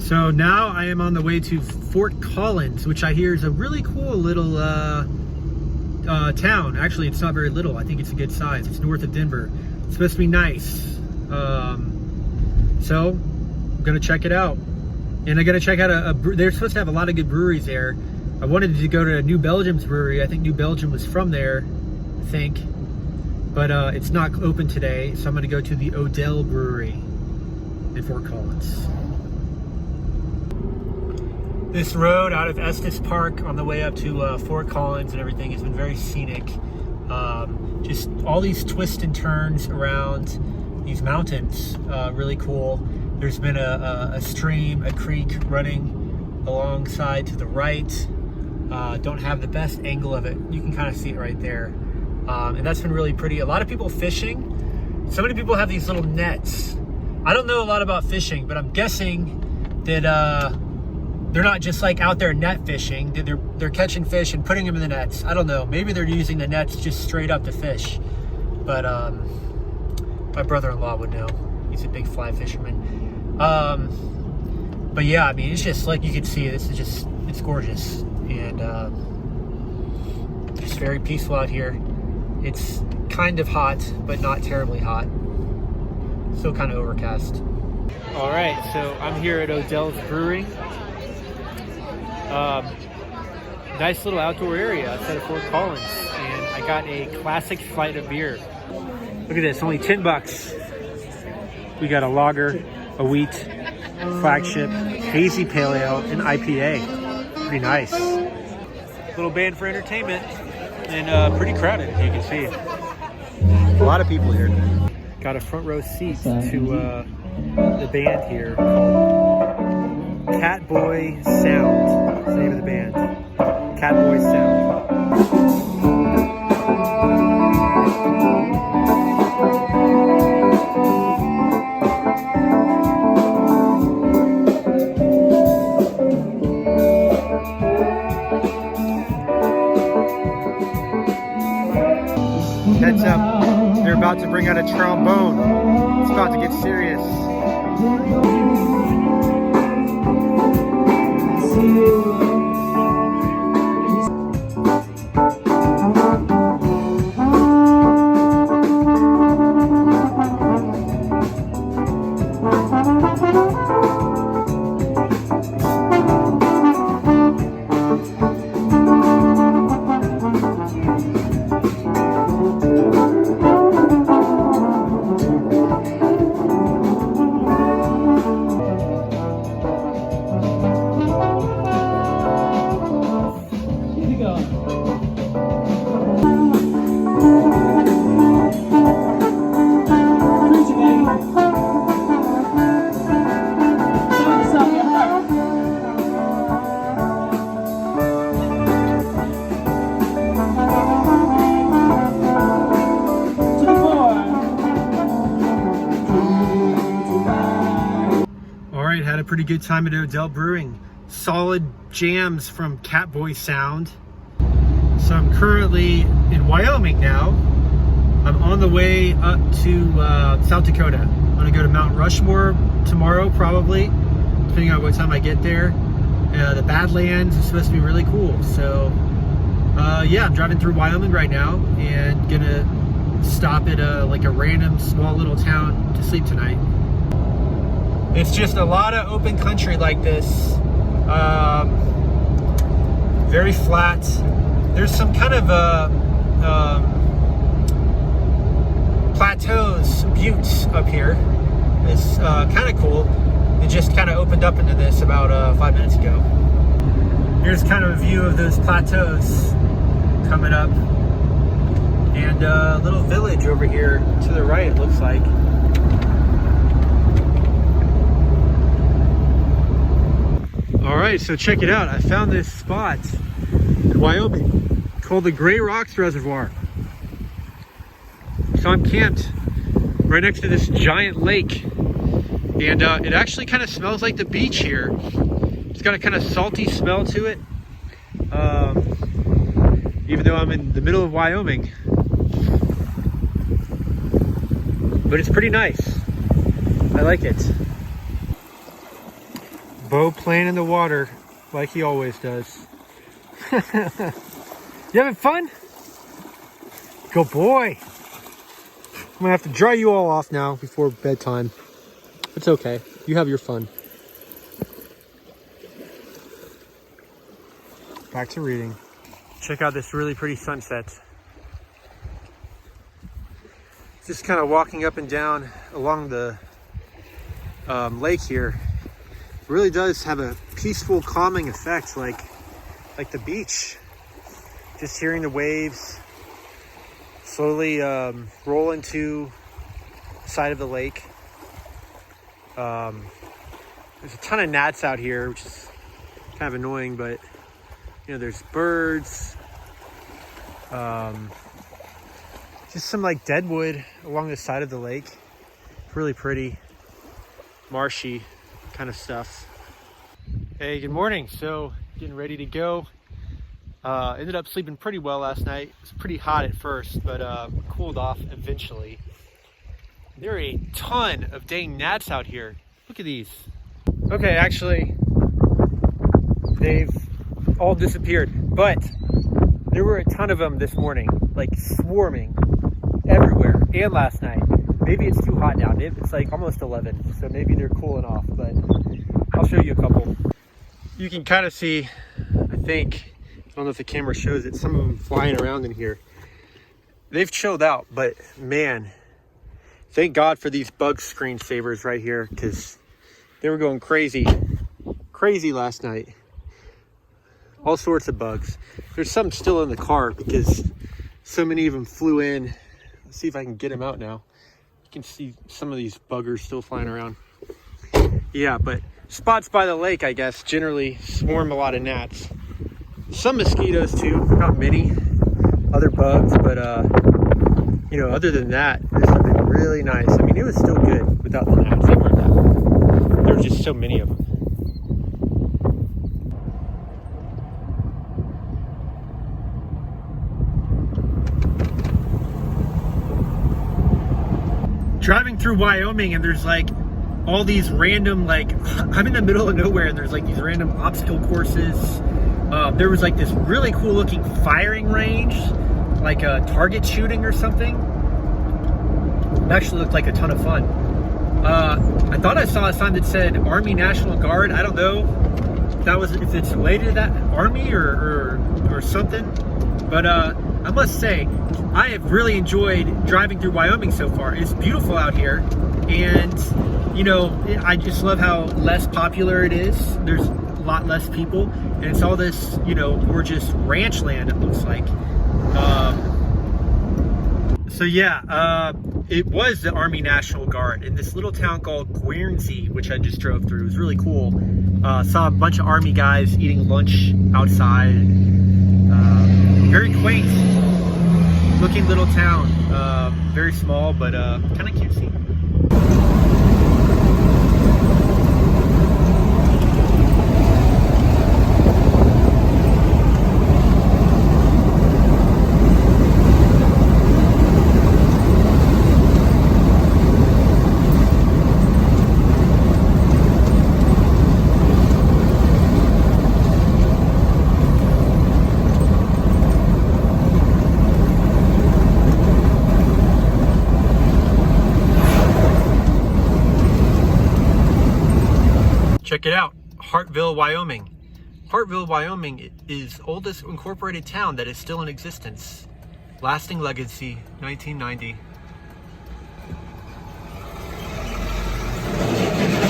So now I am on the way to Fort Collins, which I hear is a really cool little town. Actually, it's not very little. I think it's a good size. It's north of Denver. It's supposed to be nice. So I'm gonna check it out. And I'm gonna check out they're supposed to have a lot of good breweries there. I wanted to go to New Belgium's brewery. I think New Belgium was from there, I think. But it's not open today, so I'm gonna go to the Odell Brewery in Fort Collins. This road out of Estes Park on the way up to Fort Collins and everything has been very scenic. Just all these twists and turns around these mountains, really cool. There's been a stream, a creek running alongside to the right. Don't have the best angle of it. You can kind of see it right there. And that's been really pretty. A lot of people fishing. So many people have these little nets. I don't know a lot about fishing, but I'm guessing that they're not just like out there net fishing. They're catching fish and putting them in the nets. I don't know. Maybe they're using the nets just straight up to fish. But my brother-in-law would know. He's a big fly fisherman. But yeah, I mean, it's just like you can see, this is just, it's gorgeous. And just very peaceful out here. It's kind of hot, but not terribly hot. Still kind of overcast. All right, so I'm here at Odell's Brewery. Nice little outdoor area outside of Fort Collins, and I got a classic flight of beer. Look at this, only 10 bucks. We got a lager, a wheat, flagship, hazy pale ale, and IPA. Pretty nice. Little band for entertainment, and pretty crowded, as you can see. A lot of people here. Got a front row seat to the band here called Catboy Sound. That's the name of the band. Catboy Sound. Heads up, they're about to bring out a trombone. It's about to get serious. Had a pretty good time at Odell Brewing. Solid jams from Catboy Sound. So I'm currently in Wyoming now. I'm on the way up to South Dakota. I'm gonna go to Mount Rushmore tomorrow, probably, depending on what time I get there. The Badlands is supposed to be really cool. So yeah, I'm driving through Wyoming right now and gonna stop at like a random small little town to sleep tonight. It's just a lot of open country like this. Very flat. There's some kind of plateaus, buttes up here. It's kind of cool. It just kind of opened up into this about 5 minutes ago. Here's kind of a view of those plateaus coming up. And a little village over here to the right, it looks like. All right, so check it out. I found this spot in Wyoming called the Gray Rocks Reservoir. So I'm camped right next to this giant lake, and it actually kind of smells like the beach here. It's got a kind of salty smell to it, even though I'm in the middle of Wyoming. But it's pretty nice. I like it. Bo playing in the water like he always does. You having fun? Good boy. I'm gonna have to dry you all off now before bedtime. It's okay. You have your fun. Back to reading. Check out this really pretty sunset. Just kind of walking up and down along the lake here. It really does have a peaceful, calming effect, like the beach. Just hearing the waves slowly roll into the side of the lake. There's a ton of gnats out here, which is kind of annoying, but you know, there's birds. Just some like deadwood along the side of the lake. Really pretty, marshy kind of stuff. Hey, good morning. So getting ready to go. Ended up sleeping pretty well last night. It was pretty hot at first, but cooled off eventually. There are a ton of dang gnats out here. Look at these. Okay, actually, they've all disappeared, but there were a ton of them this morning, like swarming everywhere, and last night. Maybe it's too hot now. It's like almost 11, so maybe they're cooling off, but I'll show you a couple. You can kind of see, I think, I don't know if the camera shows it, some of them flying around in here. They've chilled out, but man, thank God for these bug screensavers right here, because they were going crazy last night. All sorts of bugs. There's some still in the car because so many of them flew in. Let's see if I can get them out now. You can see some of these buggers still flying around. Yeah, but spots by the lake, I guess, generally swarm a lot of gnats. Some mosquitoes too, not many other bugs, but you know, other than that, this has been really nice. I mean, it was still good without the gnats. They weren't that. There were just so many of them. Driving through Wyoming, and there's like all these random, like, I'm in the middle of nowhere and there's like these random obstacle courses. There was like this really cool looking firing range, like a target shooting or something. It actually looked like a ton of fun. I thought I saw a sign that said Army National Guard. I don't know if it's related to that Army or something, but I must say, I have really enjoyed driving through Wyoming so far. It's beautiful out here, and you know, I just love how less popular it is. There's a lot less people, and it's all this, you know, gorgeous ranch land, it looks like. So yeah, it was the Army National Guard in this little town called Guernsey, which I just drove through. It was really cool. Saw a bunch of Army guys eating lunch outside. Very quaint looking little town. Very small, but kind of cutesy. Check it out, Hartville, Wyoming. Hartville, Wyoming is oldest incorporated town that is still in existence. Lasting legacy, 1990.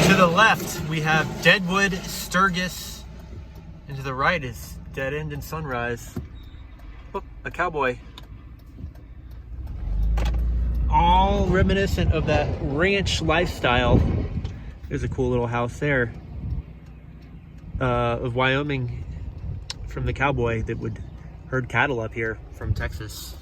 To the left, we have Deadwood, Sturgis, and to the right is Dead End and Sunrise. Oh, a cowboy. All reminiscent of that ranch lifestyle. There's a cool little house there. Of Wyoming, from the cowboy that would herd cattle up here from Texas.